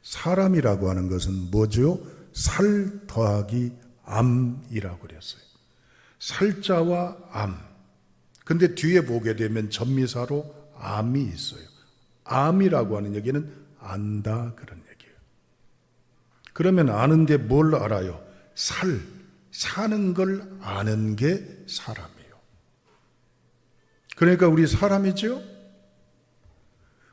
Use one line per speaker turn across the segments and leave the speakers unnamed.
사람이라고 하는 것은 뭐죠? 살 더하기 암이라고 그랬어요. 살자와 암. 근데 뒤에 보게 되면 전미사로 암이 있어요. 암이라고 하는 얘기는 안다 그런 얘기예요. 그러면 아는데 뭘 알아요? 사는 걸 아는 게 사람이에요. 그러니까 우리 사람이죠?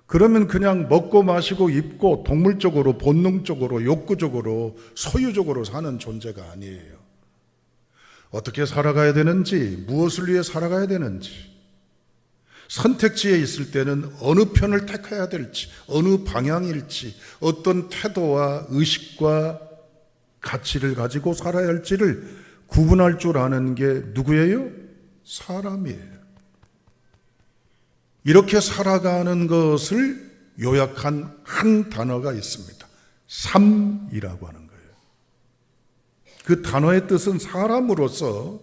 그러면 그냥 먹고 마시고 입고 동물적으로 본능적으로 욕구적으로 소유적으로 사는 존재가 아니에요. 어떻게 살아가야 되는지, 무엇을 위해 살아가야 되는지, 선택지에 있을 때는 어느 편을 택해야 될지, 어느 방향일지, 어떤 태도와 의식과 가치를 가지고 살아야 할지를 구분할 줄 아는 게 누구예요? 사람이에요. 이렇게 살아가는 것을 요약한 한 단어가 있습니다. 삶이라고 하는 거예요. 그 단어의 뜻은 사람으로서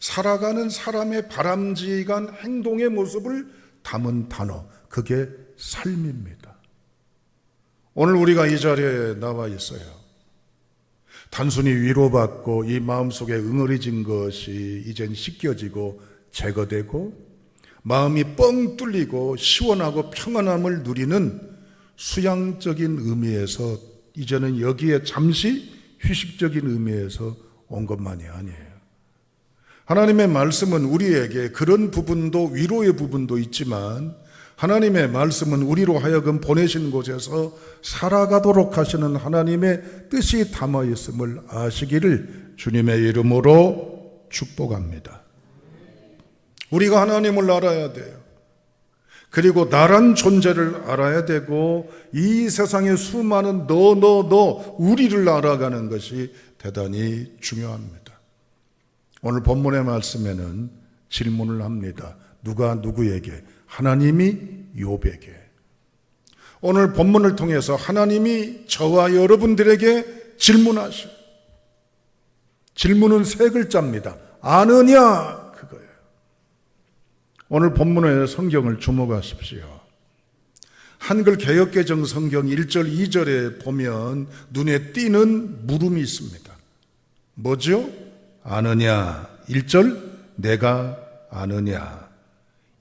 살아가는 사람의 바람직한 행동의 모습을 담은 단어, 그게 삶입니다. 오늘 우리가 이 자리에 나와 있어요. 단순히 위로받고 이 마음속에 응어리진 것이 이젠 씻겨지고 제거되고 마음이 뻥 뚫리고 시원하고 평안함을 누리는 수양적인 의미에서 이제는 여기에 잠시 휴식적인 의미에서 온 것만이 아니에요. 하나님의 말씀은 우리에게 그런 부분도 위로의 부분도 있지만 하나님의 말씀은 우리로 하여금 보내신 곳에서 살아가도록 하시는 하나님의 뜻이 담아 있음을 아시기를 주님의 이름으로 축복합니다. 우리가 하나님을 알아야 돼요. 그리고 나란 존재를 알아야 되고 이 세상의 수많은 우리를 알아가는 것이 대단히 중요합니다. 오늘 본문의 말씀에는 질문을 합니다. 누가 누구에게? 하나님이 욥에게. 오늘 본문을 통해서 하나님이 저와 여러분들에게 질문하셔. 질문은 세 글자입니다. 아느냐? 그거예요. 오늘 본문의 성경을 주목하십시오. 한글 개역개정 성경 1절 2절에 보면 눈에 띄는 물음이 있습니다. 뭐죠? 아느냐? 1절 내가 아느냐?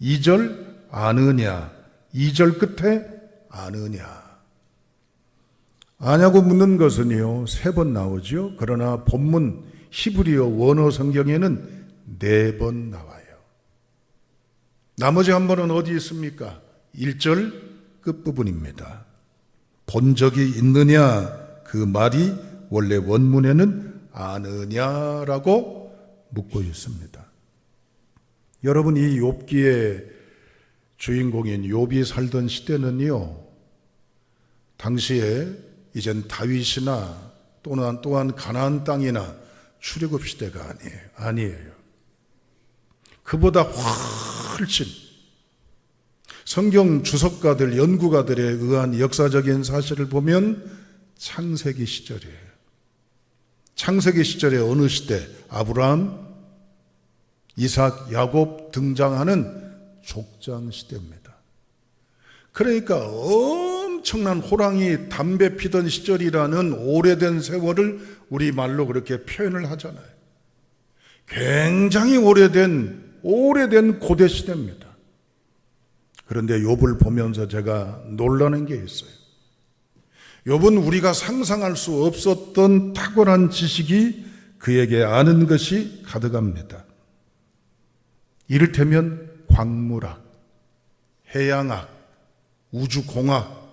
2절 아느냐? 2절 끝에 아느냐? 아냐고 묻는 것은요 3번 나오죠. 그러나 본문 히브리어 원어 성경에는 4번 나와요. 나머지 한 번은 어디 있습니까? 1절 끝부분입니다. 본 적이 있느냐? 그 말이 원래 원문에는 아느냐라고 묻고 있습니다. 여러분, 이 욥기의 주인공인 욥이 살던 시대는요, 당시에 이젠 다윗이나 또한 가나안 땅이나 출애굽 시대가 아니에요. 그보다 훨씬 성경 주석가들, 연구가들에 의한 역사적인 사실을 보면 창세기 시절이에요. 창세기 시절의 어느 시대? 아브라함, 이삭, 야곱 등장하는 족장 시대입니다. 그러니까 엄청난 호랑이 담배 피던 시절이라는 오래된 세월을 우리말로 그렇게 표현을 하잖아요. 굉장히 오래된 고대 시대입니다. 그런데 욥을 보면서 제가 놀라는 게 있어요. 욥은 우리가 상상할 수 없었던 탁월한 지식이 그에게 아는 것이 가득합니다. 이를테면 광물학, 해양학, 우주공학,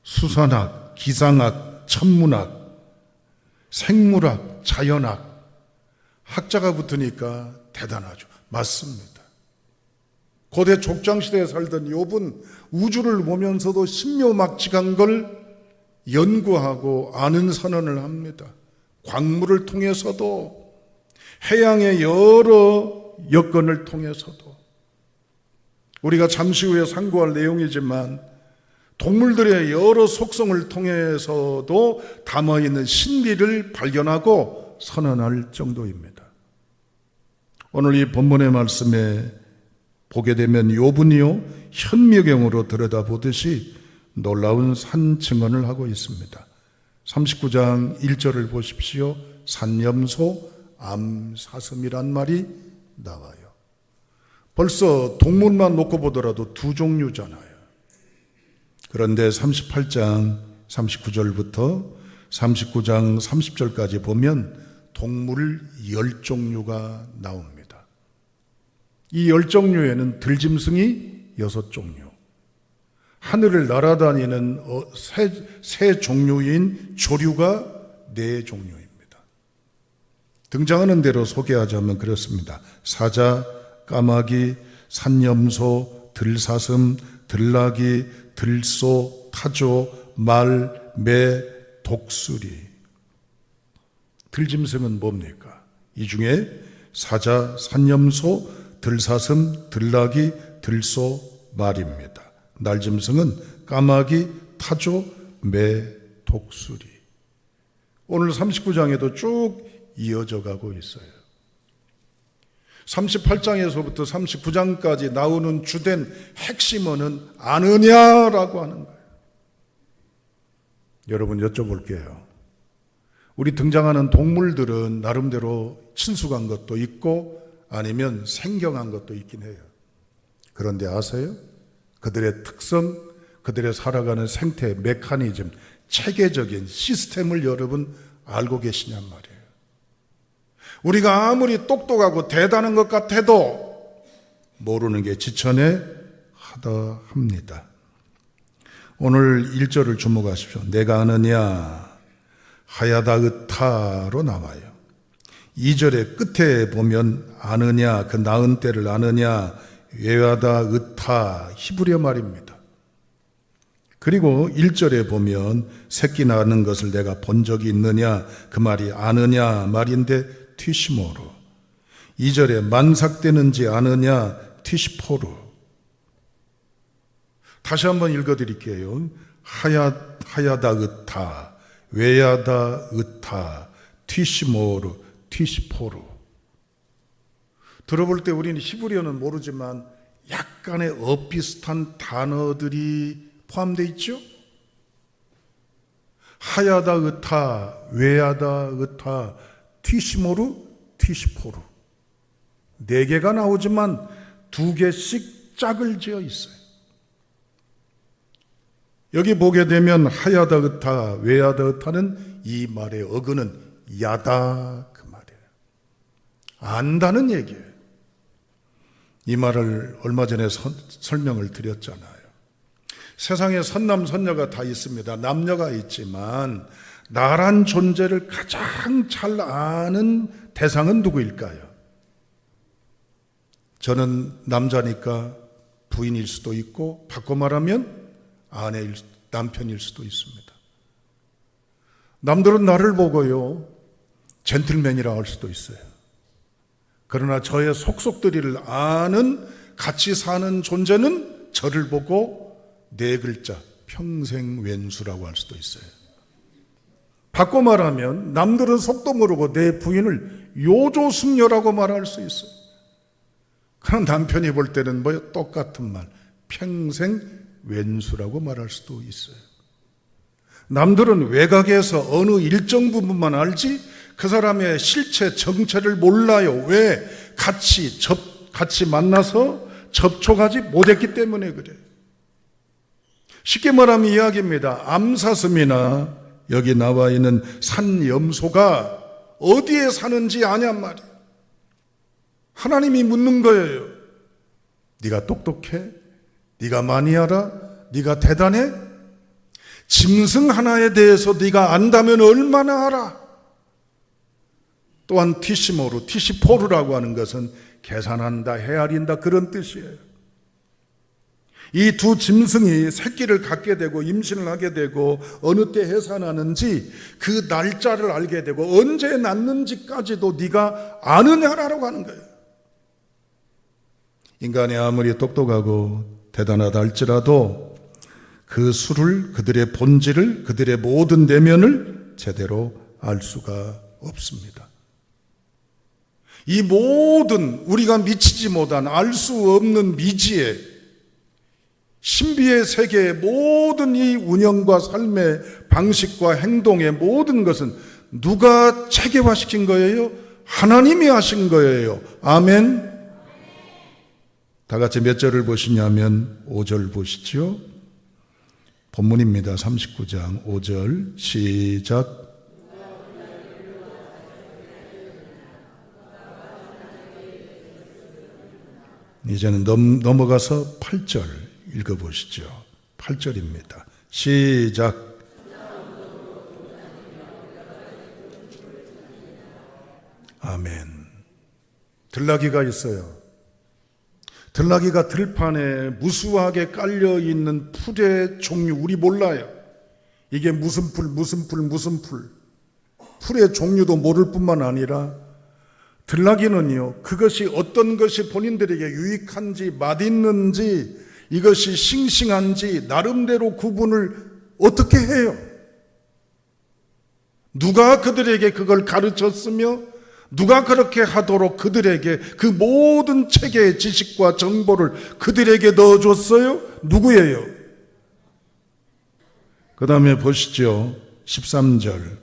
수산학, 기상학, 천문학, 생물학, 자연학, 학자가 붙으니까 대단하죠. 맞습니다. 고대 족장시대에 살던 욥은 우주를 보면서도 신묘막측한 걸 연구하고 아는 선언을 합니다. 광물을 통해서도, 해양의 여러 여건을 통해서도, 우리가 잠시 후에 상고할 내용이지만 동물들의 여러 속성을 통해서도 담아있는 신비를 발견하고 선언할 정도입니다. 오늘 이 본문의 말씀에 보게 되면 욥은요 현미경으로 들여다보듯이 놀라운 산 증언을 하고 있습니다. 39장 1절을 보십시오. 산염소, 암사슴이란 말이 나와요. 벌써 동물만 놓고 보더라도 두 종류잖아요. 그런데 38장 39절부터 39장 30절까지 보면 동물 10종류가 나옵니다. 이 10종류에는 들짐승이 6종류, 하늘을 날아다니는 새 종류인 조류가 4종류입니다. 등장하는 대로 소개하자면 그렇습니다. 사자, 까마귀, 산염소, 들사슴, 들나귀, 들소, 타조, 말, 매, 독수리. 들짐승은 뭡니까? 이 중에 사자, 산염소, 들사슴, 들나귀, 들소, 말입니다. 날짐승은 까마귀, 타조, 매, 독수리. 오늘 39장에도 쭉 이어져 가고 있어요. 38장에서부터 39장까지 나오는 주된 핵심어는 아느냐라고 하는 거예요. 여러분 여쭤볼게요. 우리 등장하는 동물들은 나름대로 친숙한 것도 있고 아니면 생경한 것도 있긴 해요. 그런데 아세요? 그들의 특성, 그들의 살아가는 생태 메커니즘, 체계적인 시스템을 여러분 알고 계시냔 말이에요. 우리가 아무리 똑똑하고 대단한 것 같아도 모르는 게 지천에 하다 합니다. 오늘 1절을 주목하십시오. 내가 아느냐 하야다 으타로 나와요. 2절의 끝에 보면 아느냐, 그 낳은 때를 아느냐, 외하다 으타, 히브리어 말입니다. 그리고 1절에 보면 새끼 낳는 것을 내가 본 적이 있느냐, 그 말이 아느냐 말인데 티시모로. 2절에 만삭되는지 아느냐, 티시포로. 다시 한번 읽어드릴게요. 하야다 으타, 외야다 으타, 티시모로, 티시포로. 들어볼 때 우리는 히브리어는 모르지만 약간의 엇비슷한 단어들이 포함되어 있죠? 하야다 으타, 외야다 으타, 티시모루, 티시포루. 4개가 나오지만 2개씩 짝을 지어 있어요. 여기 보게 되면 하야다 으타, 외야다 으타는 이 말의 어근은 야다 그 말이에요. 안다는 얘기예요. 이 말을 얼마 전에 설명을 드렸잖아요. 세상에 선남 선녀가 다 있습니다. 남녀가 있지만 나란 존재를 가장 잘 아는 대상은 누구일까요? 저는 남자니까 부인일 수도 있고 바꿔 말하면 남편일 수도 있습니다. 남들은 나를 보고요 젠틀맨이라 할 수도 있어요. 그러나 저의 속속들이를 아는 같이 사는 존재는 저를 보고 4글자 평생 왼수라고 할 수도 있어요. 바꿔 말하면 남들은 속도 모르고 내 부인을 요조숙녀라고 말할 수 있어요. 그런 남편이 볼 때는 뭐요? 똑같은 말, 평생 왼수라고 말할 수도 있어요. 남들은 외곽에서 어느 일정 부분만 알지 그 사람의 실체 정체를 몰라요. 왜? 같이 만나서 접촉하지 못했기 때문에 그래요. 쉽게 말하면 이야기입니다. 암사슴이나 여기 나와 있는 산염소가 어디에 사는지 아냔 말이에요. 하나님이 묻는 거예요. 네가 똑똑해? 네가 많이 알아? 네가 대단해? 짐승 하나에 대해서 네가 안다면 얼마나 알아? 또한 티시모루, 티시포루라고 하는 것은 계산한다, 헤아린다 그런 뜻이에요. 이 두 짐승이 새끼를 갖게 되고 임신을 하게 되고 어느 때 해산하는지 그 날짜를 알게 되고 언제 낳는지까지도 네가 아느냐라고 하는 거예요. 인간이 아무리 똑똑하고 대단하다 할지라도 그 수를, 그들의 본질을, 그들의 모든 내면을 제대로 알 수가 없습니다. 이 모든 우리가 미치지 못한 알 수 없는 미지에 신비의 세계의 모든 이 운영과 삶의 방식과 행동의 모든 것은 누가 체계화시킨 거예요? 하나님이 하신 거예요. 아멘. 다 같이 몇 절을 보시냐면 5절 보시죠. 본문입니다. 39장 5절 시작. 이제는 넘어가서 8절 읽어보시죠. 8절입니다. 시작. 아멘. 들나귀가 있어요. 들나귀가 들판에 무수하게 깔려있는 풀의 종류 우리 몰라요. 이게 무슨 풀. 풀의 종류도 모를 뿐만 아니라 들나귀는요, 그것이 어떤 것이 본인들에게 유익한지 맛있는지 이것이 싱싱한지 나름대로 구분을 어떻게 해요? 누가 그들에게 그걸 가르쳤으며 누가 그렇게 하도록 그들에게 그 모든 체계의 지식과 정보를 그들에게 넣어줬어요? 누구예요? 그 다음에 보시죠. 13절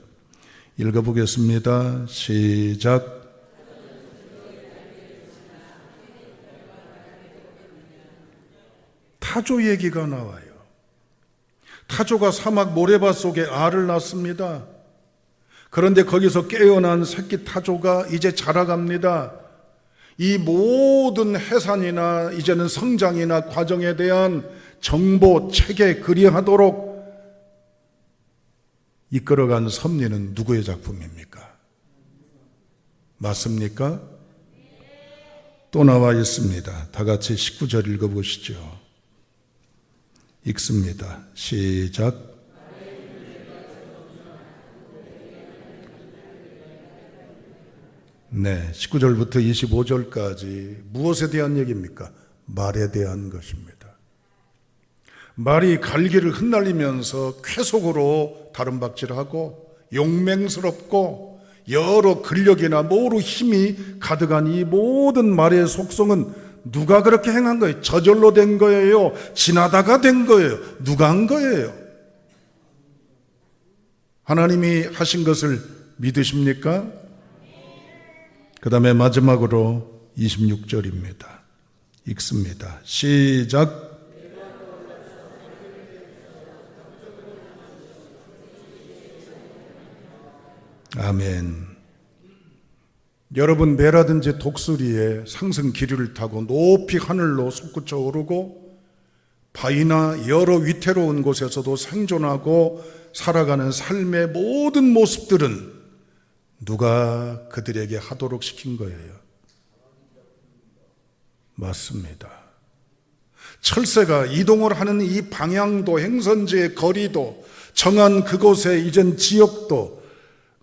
읽어보겠습니다. 시작. 타조 얘기가 나와요. 타조가 사막 모래밭 속에 알을 낳습니다. 그런데 거기서 깨어난 새끼 타조가 이제 자라갑니다. 이 모든 해산이나 이제는 성장이나 과정에 대한 정보, 체계, 그리하도록 이끌어간 섭리는 누구의 작품입니까? 맞습니까? 또 나와 있습니다. 다 같이 19절 읽어보시죠. 읽습니다. 시작. 네, 19절부터 25절까지 무엇에 대한 얘기입니까? 말에 대한 것입니다. 말이 갈기를 흩날리면서 쾌속으로 다름박질하고 용맹스럽고 여러 근력이나 모로 힘이 가득한 이 모든 말의 속성은 누가 그렇게 행한 거예요? 저절로 된 거예요? 지나다가 된 거예요? 누가 한 거예요? 하나님이 하신 것을 믿으십니까? 그 다음에 마지막으로 26절입니다. 읽습니다. 시작. 아멘. 여러분, 매라든지 독수리에 상승 기류를 타고 높이 하늘로 솟구쳐 오르고 바위나 여러 위태로운 곳에서도 생존하고 살아가는 삶의 모든 모습들은 누가 그들에게 하도록 시킨 거예요? 맞습니다. 철새가 이동을 하는 이 방향도 행선지의 거리도 정한 그곳의 이젠 지역도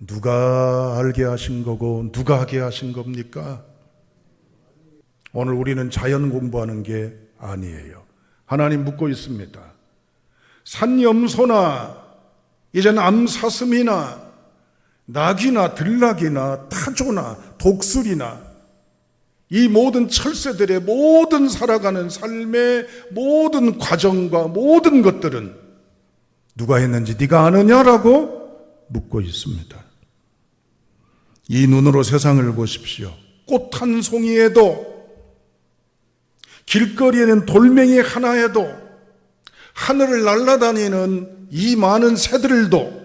누가 알게 하신 거고 누가 하게 하신 겁니까? 오늘 우리는 자연 공부하는 게 아니에요. 하나님 묻고 있습니다. 산염소나 이젠 암사슴이나 낙이나 들나귀나 타조나 독수리나 이 모든 철새들의 모든 살아가는 삶의 모든 과정과 모든 것들은 누가 했는지 네가 아느냐라고 묻고 있습니다. 이 눈으로 세상을 보십시오. 꽃 한 송이에도 길거리에는 돌멩이 하나에도 하늘을 날아다니는 이 많은 새들도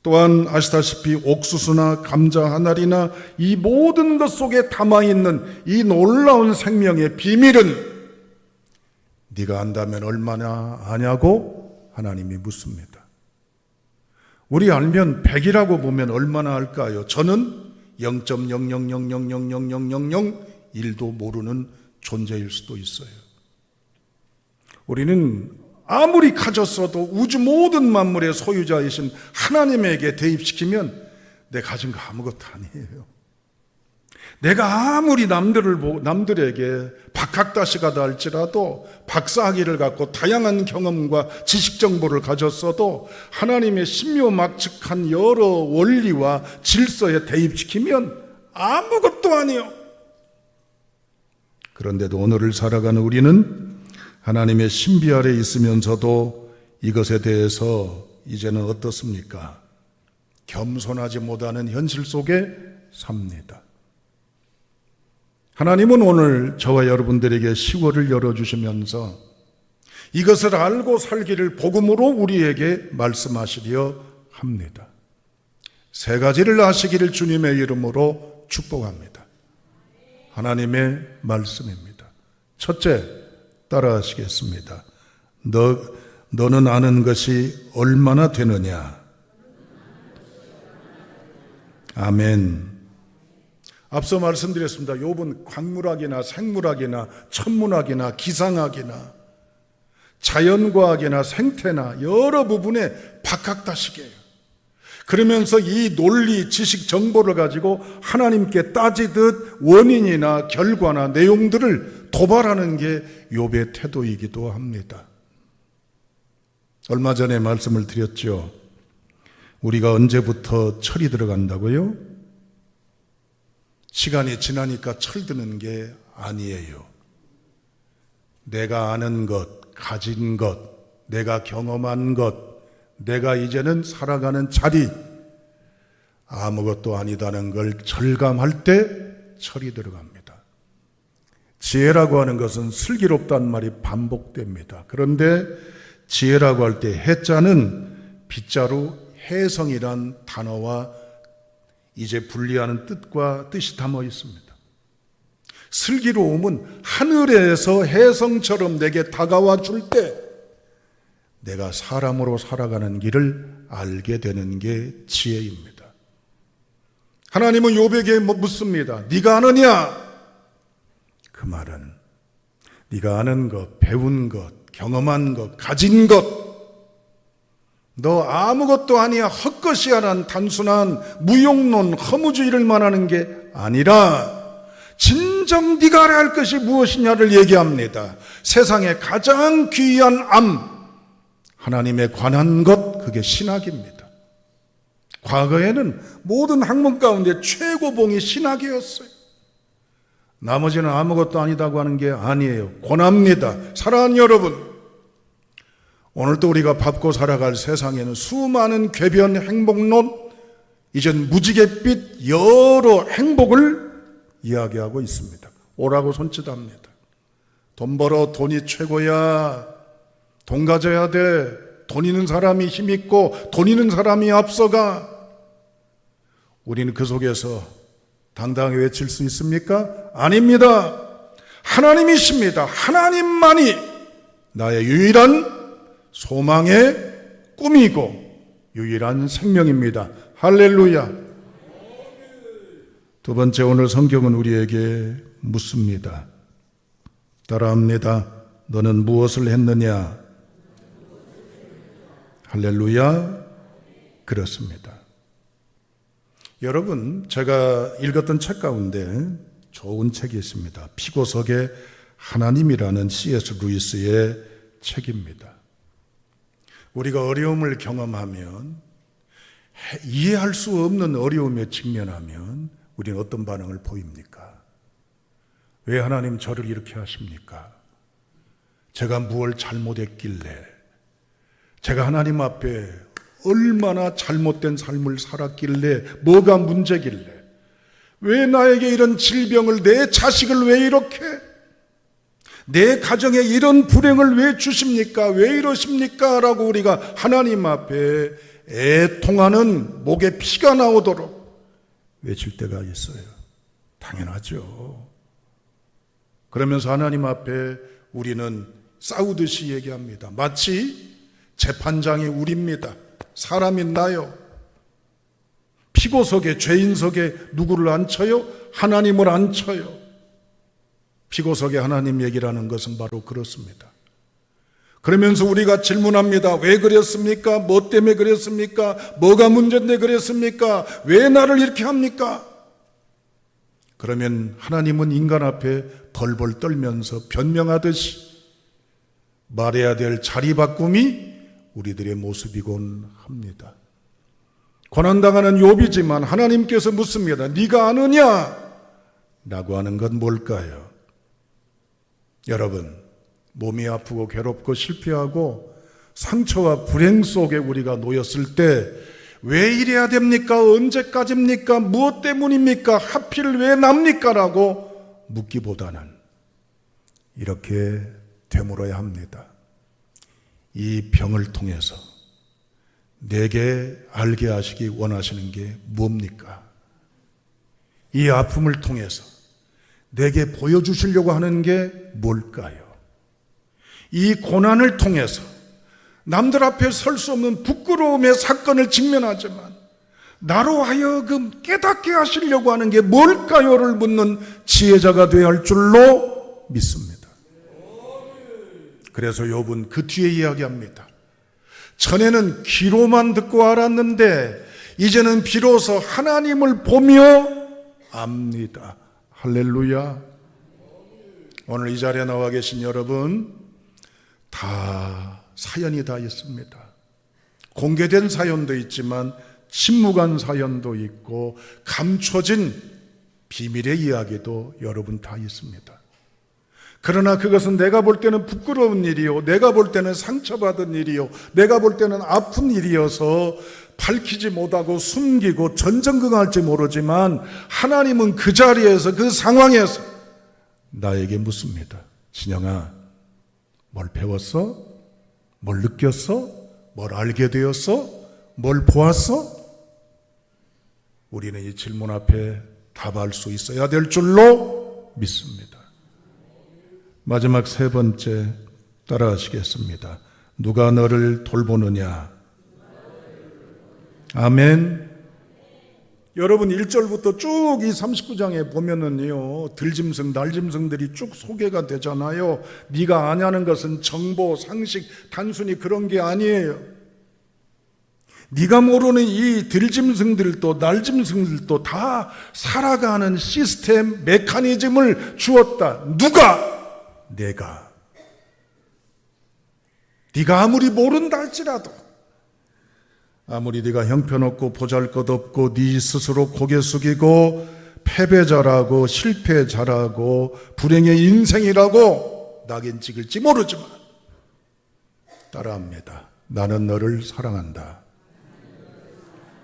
또한 아시다시피 옥수수나 감자 한 알이나 이 모든 것 속에 담아있는 이 놀라운 생명의 비밀은 네가 안다면 얼마나 아냐고 하나님이 묻습니다. 우리 알면 100이라고 보면 얼마나 알까요? 저는 0.000000001도 모르는 존재일 수도 있어요. 우리는 아무리 가졌어도 우주 모든 만물의 소유자이신 하나님에게 대입시키면 내 가진 거 아무것도 아니에요. 내가 아무리 남들에게 박학다시가다 할지라도 박사학위를 갖고 다양한 경험과 지식 정보를 가졌어도 하나님의 신묘막측한 여러 원리와 질서에 대입시키면 아무것도 아니요. 그런데도 오늘을 살아가는 우리는 하나님의 신비 아래 있으면서도 이것에 대해서 이제는 어떻습니까? 겸손하지 못하는 현실 속에 삽니다. 하나님은 오늘 저와 여러분들에게 시골을 열어주시면서 이것을 알고 살기를 복음으로 우리에게 말씀하시려 합니다. 세 가지를 아시기를 주님의 이름으로 축복합니다. 하나님의 말씀입니다. 첫째, 따라하시겠습니다. 너는 아는 것이 얼마나 되느냐? 아멘. 앞서 말씀드렸습니다. 욥은 광물학이나 생물학이나 천문학이나 기상학이나 자연과학이나 생태나 여러 부분에 박학다식이에요. 그러면서 이 논리, 지식, 정보를 가지고 하나님께 따지듯 원인이나 결과나 내용들을 도발하는 게 욥의 태도이기도 합니다. 얼마 전에 말씀을 드렸죠. 우리가 언제부터 철이 들어간다고요? 시간이 지나니까 철드는 게 아니에요. 내가 아는 것, 가진 것, 내가 경험한 것, 내가 이제는 살아가는 자리, 아무것도 아니다는 걸 절감할 때 철이 들어갑니다. 지혜라고 하는 것은 슬기롭다는 말이 반복됩니다. 그런데 지혜라고 할 때 해자는 빗자루 해성이란 단어와 이제 분리하는 뜻과 뜻이 담아 있습니다. 슬기로움은 하늘에서 해성처럼 내게 다가와 줄 때 내가 사람으로 살아가는 길을 알게 되는 게 지혜입니다. 하나님은 욥에게 묻습니다. 네가 아느냐? 그 말은 네가 아는 것, 배운 것, 경험한 것, 가진 것, 너 아무것도 아니야, 헛것이야라는 단순한 무용론, 허무주의를 말하는 게 아니라 진정 네가 알아야 할 것이 무엇이냐를 얘기합니다. 세상에 가장 귀한 암, 하나님에 관한 것, 그게 신학입니다. 과거에는 모든 학문 가운데 최고봉이 신학이었어요. 나머지는 아무것도 아니다고 하는 게 아니에요. 권합니다. 사랑하는 여러분, 오늘도 우리가 밟고 살아갈 세상에는 수많은 궤변 행복론, 이젠 무지갯빛 여러 행복을 이야기하고 있습니다. 오라고 손짓합니다. 돈 벌어, 돈이 최고야. 돈 가져야 돼. 돈 있는 사람이 힘있고 돈 있는 사람이 앞서가. 우리는 그 속에서 당당히 외칠 수 있습니까? 아닙니다. 하나님이십니다. 하나님만이 나의 유일한 소망의 꿈이고 유일한 생명입니다. 할렐루야. 두 번째, 오늘 성경은 우리에게 묻습니다. 따라합니다. 너는 무엇을 했느냐? 할렐루야. 그렇습니다. 여러분, 제가 읽었던 책 가운데 좋은 책이 있습니다. 피고석의 하나님이라는 C.S. 루이스의 책입니다. 우리가 어려움을 경험하면, 이해할 수 없는 어려움에 직면하면 우리는 어떤 반응을 보입니까? 왜 하나님 저를 이렇게 하십니까? 제가 무엇을 잘못했길래, 제가 하나님 앞에 얼마나 잘못된 삶을 살았길래, 뭐가 문제길래, 왜 나에게 이런 질병을, 내 자식을 왜 이렇게, 내 가정에 이런 불행을 왜 주십니까? 왜 이러십니까? 라고 우리가 하나님 앞에 애통하는, 목에 피가 나오도록 외칠 때가 있어요. 당연하죠. 그러면서 하나님 앞에 우리는 싸우듯이 얘기합니다. 마치 재판장이 우리입니다. 사람이 나요. 피고석에, 죄인석에 누구를 앉혀요? 하나님을 앉혀요. 피고석에 하나님 얘기를 하는 것은 바로 그렇습니다. 그러면서 우리가 질문합니다. 왜 그랬습니까? 뭐 때문에 그랬습니까? 뭐가 문제인데 그랬습니까? 왜 나를 이렇게 합니까? 그러면 하나님은 인간 앞에 벌벌 떨면서 변명하듯이 말해야 될 자리 바꿈이 우리들의 모습이곤 합니다. 고난당하는 욥이지만 하나님께서 묻습니다. 네가 아느냐? 라고 하는 건 뭘까요? 여러분, 몸이 아프고 괴롭고 실패하고 상처와 불행 속에 우리가 놓였을 때 왜 이래야 됩니까? 언제까지입니까? 무엇 때문입니까? 하필 왜 납니까? 라고 묻기보다는 이렇게 되물어야 합니다. 이 병을 통해서 내게 알게 하시기 원하시는 게 뭡니까? 이 아픔을 통해서 내게 보여주시려고 하는 게 뭘까요? 이 고난을 통해서 남들 앞에 설 수 없는 부끄러움의 사건을 직면하지만 나로 하여금 깨닫게 하시려고 하는 게 뭘까요를 묻는 지혜자가 되어야 할 줄로 믿습니다. 그래서 욥은 그 뒤에 이야기합니다. 전에는 귀로만 듣고 알았는데 이제는 비로소 하나님을 보며 압니다. 할렐루야. 오늘 이 자리에 나와 계신 여러분 다 사연이 다 있습니다. 공개된 사연도 있지만 침묵한 사연도 있고 감춰진 비밀의 이야기도 여러분 다 있습니다. 그러나 그것은 내가 볼 때는 부끄러운 일이요, 내가 볼 때는 상처받은 일이요, 내가 볼 때는 아픈 일이어서 밝히지 못하고 숨기고 전전긍긍할지 모르지만 하나님은 그 자리에서 그 상황에서 나에게 묻습니다. 진영아, 뭘 배웠어? 뭘 느꼈어? 뭘 알게 되었어? 뭘 보았어? 우리는 이 질문 앞에 답할 수 있어야 될 줄로 믿습니다. 마지막 세 번째 따라하시겠습니다. 누가 너를 돌보느냐? 아멘. 여러분 1절부터 쭉 이 39장에 보면은요, 들짐승, 날짐승들이 쭉 소개가 되잖아요. 네가 아냐는 것은 정보, 상식, 단순히 그런 게 아니에요. 네가 모르는 이 들짐승들도 날짐승들도 다 살아가는 시스템, 메커니즘을 주었다. 누가? 내가. 네가 아무리 모른다 할지라도, 아무리 네가 형편없고 보잘것없고 네 스스로 고개 숙이고 패배자라고 실패자라고 불행의 인생이라고 낙인 찍을지 모르지만 따라합니다. 나는 너를 사랑한다.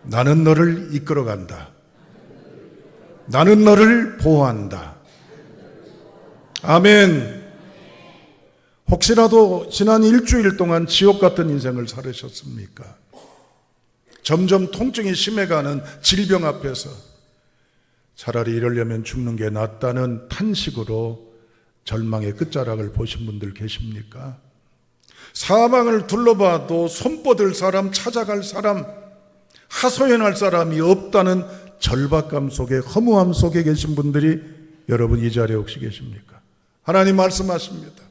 나는 너를 이끌어간다. 나는 너를 보호한다. 아멘. 혹시라도 지난 일주일 동안 지옥 같은 인생을 살으셨습니까? 점점 통증이 심해가는 질병 앞에서 차라리 이러려면 죽는 게 낫다는 탄식으로 절망의 끝자락을 보신 분들 계십니까? 사방을 둘러봐도 손뻗을 사람, 찾아갈 사람, 하소연할 사람이 없다는 절박감 속에, 허무함 속에 계신 분들이 여러분 이 자리에 혹시 계십니까? 하나님 말씀하십니다.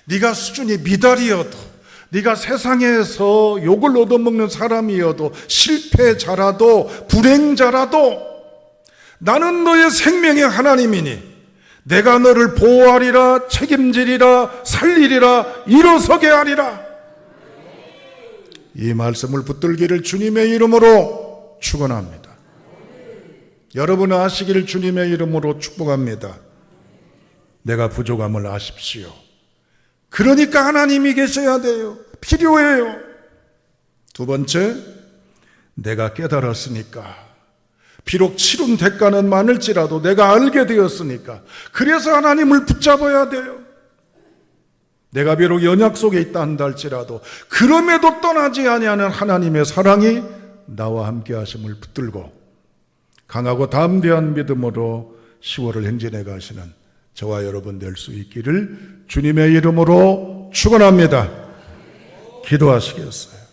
네가 수준이 미달이어도, 네가 세상에서 욕을 얻어먹는 사람이어도, 실패자라도 불행자라도 나는 너의 생명의 하나님이니 내가 너를 보호하리라, 책임지리라, 살리리라, 일어서게 하리라. 이 말씀을 붙들기를 주님의 이름으로 축원합니다. 여러분 아시기를 주님의 이름으로 축복합니다. 내가 부족함을 아십시오. 그러니까 하나님이 계셔야 돼요. 필요해요. 두 번째, 내가 깨달았으니까, 비록 치른 대가는 많을지라도 내가 알게 되었으니까, 그래서 하나님을 붙잡아야 돼요. 내가 비록 연약 속에 있다 한다 할지라도 그럼에도 떠나지 아니하는 하나님의 사랑이 나와 함께 하심을 붙들고 강하고 담대한 믿음으로 10월을 행진해 가시는 저와 여러분 될 수 있기를 주님의 이름으로 축원합니다. 기도하시겠어요?